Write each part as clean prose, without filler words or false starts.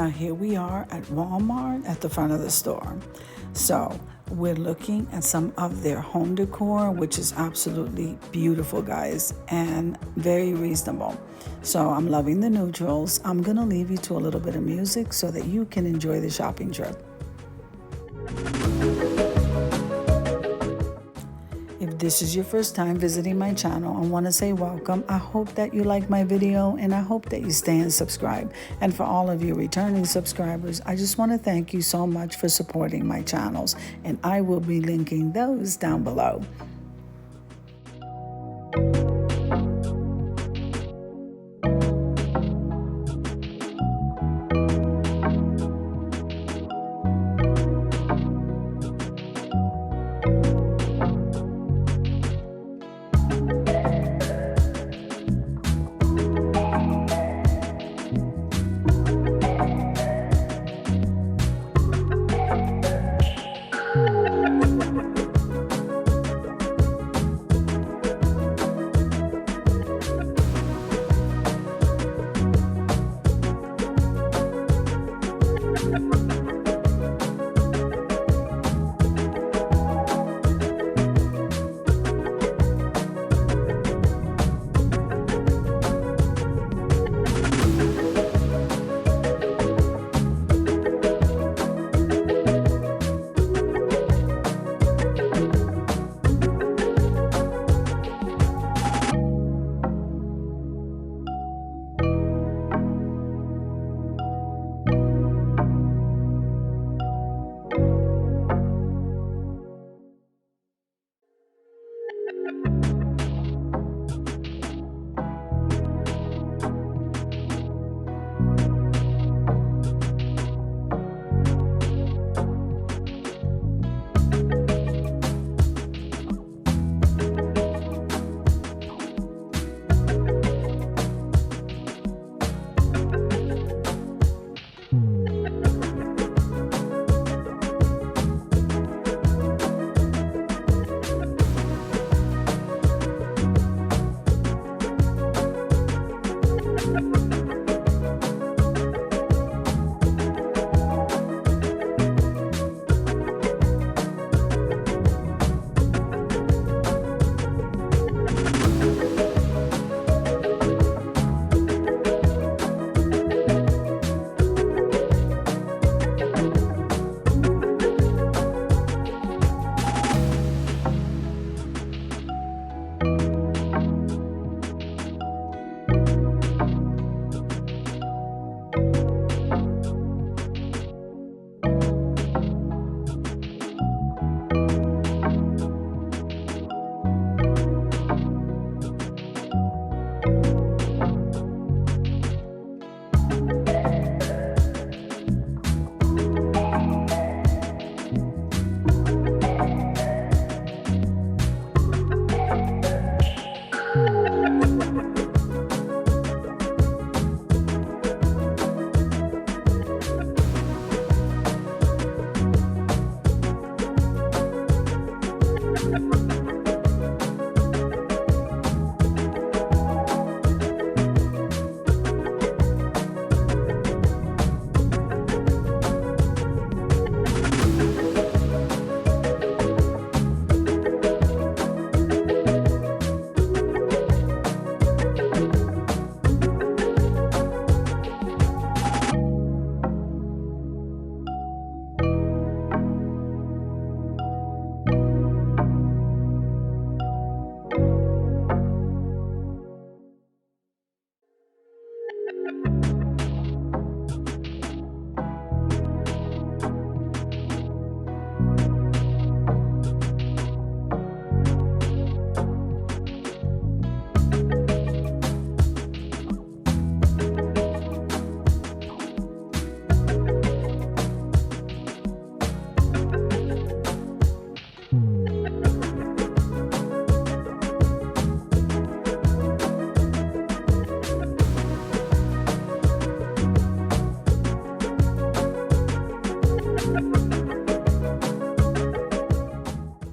Now here we are at Walmart at the front of the store. So we're looking at some of their home decor, which is absolutely beautiful, guys, and very reasonable. So I'm loving the neutrals. I'm gonna leave you to a little bit of music so that you can enjoy the shopping trip. If this is your first time visiting my channel, I want to say welcome. I hope that you like my video and I hope that you stay and subscribe. And for all of you returning subscribers, I just want to thank you so much for supporting my channels, and I will be linking those down below.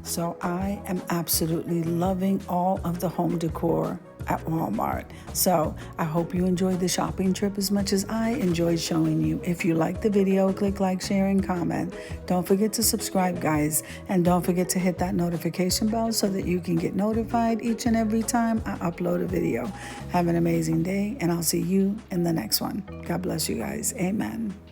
So I am absolutely loving all of the home decor. at Walmart. So I hope you enjoyed the shopping trip as much as I enjoyed showing you. If you liked the video, click like, share, and comment. Don't forget to subscribe, guys, and don't forget to hit that notification bell so that you can get notified each and every time I upload a video. Have an amazing day, and I'll see you in the next one. God bless you guys. Amen.